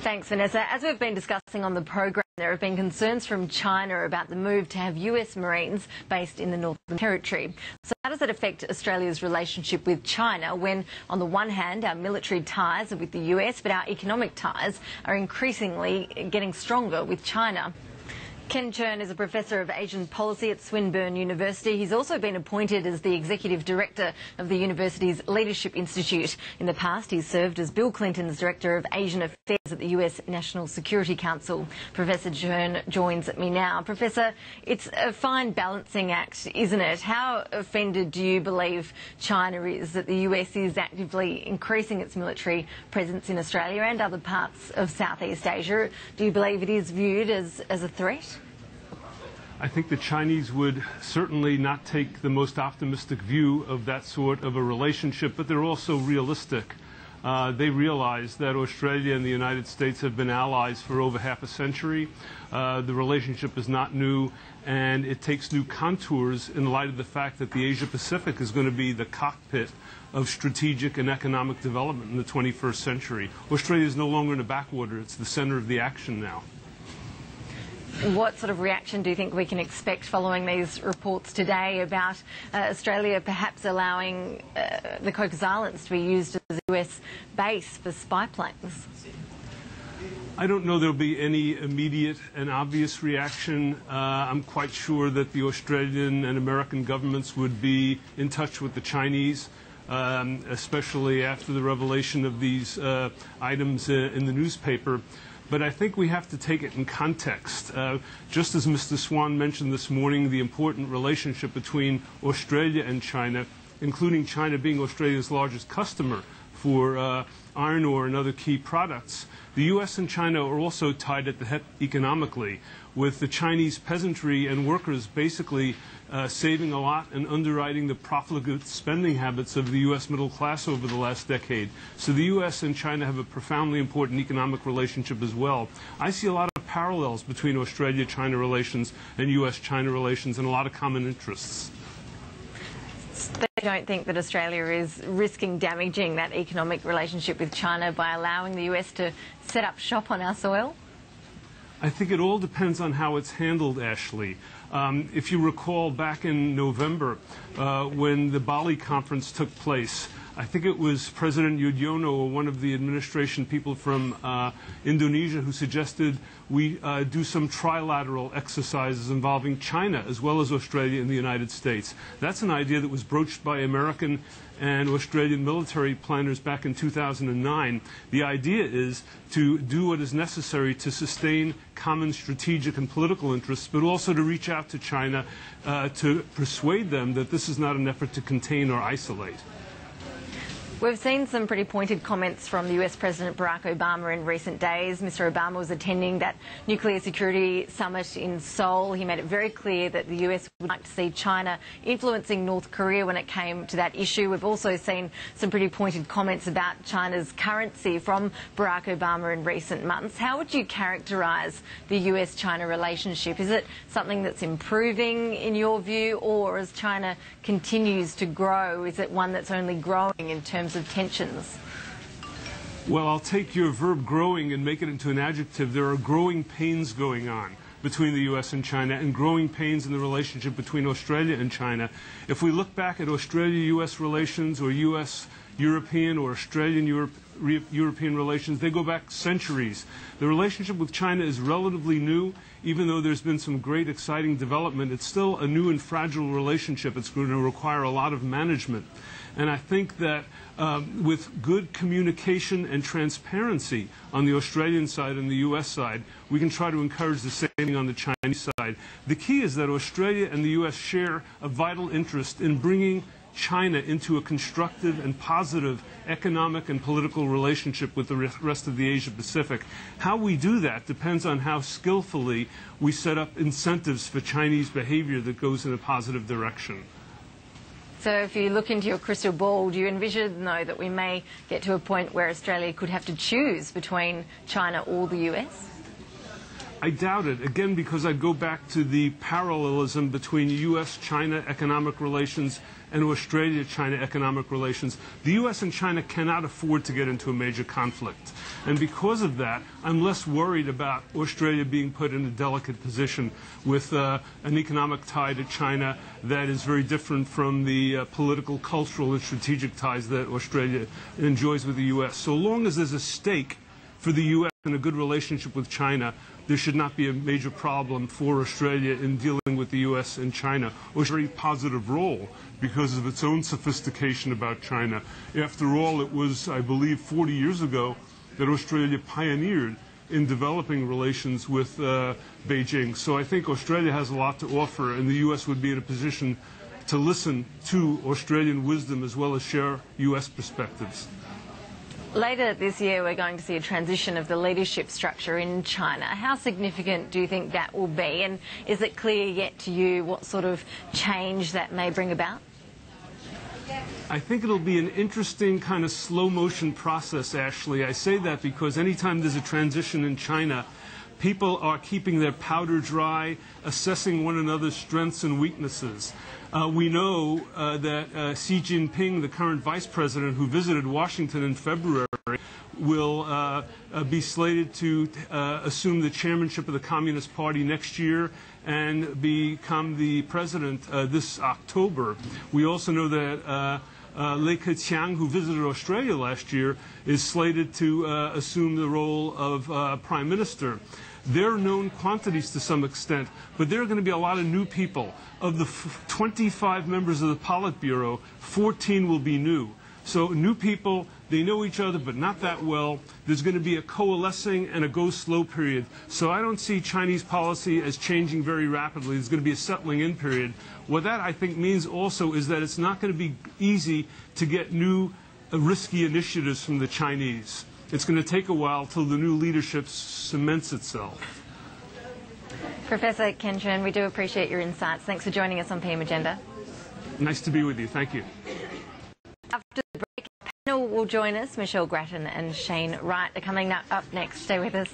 Thanks, Vanessa. As we've been discussing on the program, there have been concerns from China about the move to have US Marines based in the Northern Territory. So how does it affect Australia's relationship with China when, on the one hand, our military ties are with the US, but our economic ties are increasingly getting stronger with China? Ken Churn is a Professor of Asian Policy at Swinburne University. He's also been appointed as the Executive Director of the university's Leadership Institute. In the past, he's served as Bill Clinton's Director of Asian Affairs at the US National Security Council. Professor Churn joins me now. Professor, it's a fine balancing act, isn't it? How offended do you believe China is that the US is actively increasing its military presence in Australia and other parts of Southeast Asia? Do you believe it is viewed as a threat? I think the Chinese would certainly not take the most optimistic view of that sort of a relationship, but they're also realistic. They realize that Australia and the United States have been allies for over half a century. The relationship is not new, and it takes new contours in light of the fact that the Asia-Pacific is going to be the cockpit of strategic and economic development in the 21st century. Australia is no longer in the backwater. It's the center of the action now. What sort of reaction do you think we can expect following these reports today about Australia perhaps allowing the Cocos Islands to be used as a US base for spy planes? I don't know there'll be any immediate and obvious reaction. I'm quite sure that the Australian and American governments would be in touch with the Chinese, especially after the revelation of these items in the newspaper. But I think we have to take it in context. Just as Mr. Swan mentioned this morning, the important relationship between Australia and China, including China being Australia's largest customer for iron ore and other key products. The U.S. and China are also tied at the hip economically, with the Chinese peasantry and workers basically saving a lot and underwriting the profligate spending habits of the U.S. middle class over the last decade. So the U.S. and China have a profoundly important economic relationship as well. I see a lot of parallels between Australia-China relations and U.S.-China relations and a lot of common interests. They don't think that Australia is risking damaging that economic relationship with China by allowing the US to set up shop on our soil? I think it all depends on how it's handled, Ashley. If you recall back in November when the Bali conference took place, I think it was President Yudhoyono, or one of the administration people from Indonesia, who suggested we do some trilateral exercises involving China as well as Australia and the United States. That's an idea that was broached by American and Australian military planners back in 2009. The idea is to do what is necessary to sustain common strategic and political interests, but also to reach out to China to persuade them that this is not an effort to contain or isolate. We've seen some pretty pointed comments from the US President Barack Obama in recent days. Mr. Obama was attending that nuclear security summit in Seoul. He made it very clear that the US would like to see China influencing North Korea when it came to that issue. We've also seen some pretty pointed comments about China's currency from Barack Obama in recent months. How would you characterise the US-China relationship? Is it something that's improving in your view, or as China continues to grow, is it one that's only growing in terms of tensions? Well, I'll take your verb growing and make it into an adjective. There are growing pains going on between the U.S. and China, and growing pains in the relationship between Australia and China. If we look back at Australia-U.S. relations, or U.S.-European or Australian-European relations, they go back centuries. The relationship with China is relatively new. Even though there's been some great exciting development, it's still a new and fragile relationship. It's going to require a lot of management. And I think that with good communication and transparency on the Australian side and the U.S. side, we can try to encourage the same thing on the Chinese side. The key is that Australia and the U.S. share a vital interest in bringing China into a constructive and positive economic and political relationship with the rest of the Asia-Pacific. How we do that depends on how skillfully we set up incentives for Chinese behavior that goes in a positive direction. So if you look into your crystal ball, do you envision, though, that we may get to a point where Australia could have to choose between China or the US? I doubt it, again, because I'd go back to the parallelism between U.S.-China economic relations and Australia-China economic relations. The U.S. and China cannot afford to get into a major conflict. And because of that, I'm less worried about Australia being put in a delicate position with an economic tie to China that is very different from the political, cultural, and strategic ties that Australia enjoys with the U.S. So long as there's a stake for the U.S. in a good relationship with China, there should not be a major problem for Australia in dealing with the U.S. and China. Australia's a very positive role because of its own sophistication about China. After all, it was, I believe, 40 years ago that Australia pioneered in developing relations with Beijing. So I think Australia has a lot to offer, and the U.S. would be in a position to listen to Australian wisdom as well as share U.S. perspectives. Later this year, we're going to see a transition of the leadership structure in China. How significant do you think that will be? And is it clear yet to you what sort of change that may bring about? I think it'll be an interesting kind of slow-motion process, Ashley. I say that because anytime there's a transition in China, people are keeping their powder dry, assessing one another's strengths and weaknesses. We know that Xi Jinping, the current vice president who visited Washington in February, will be slated to assume the chairmanship of the Communist Party next year and become the president this October. We also know that Li Keqiang, who visited Australia last year, is slated to assume the role of prime minister. They're known quantities to some extent, but there are going to be a lot of new people. Of the 25 members of the Politburo, 14 will be new. So new people, they know each other, but not that well. There's going to be a coalescing and a go-slow period. So I don't see Chinese policy as changing very rapidly. There's going to be a settling-in period. What that, I think, means also is that it's not going to be easy to get new risky initiatives from the Chinese. It's going to take a while till the new leadership cements itself. Professor Ken Chern, we do appreciate your insights. Thanks for joining us on PM Agenda. Nice to be with you. Thank you. After the break, the panel will join us. Michelle Grattan and Shane Wright are coming up next. Stay with us.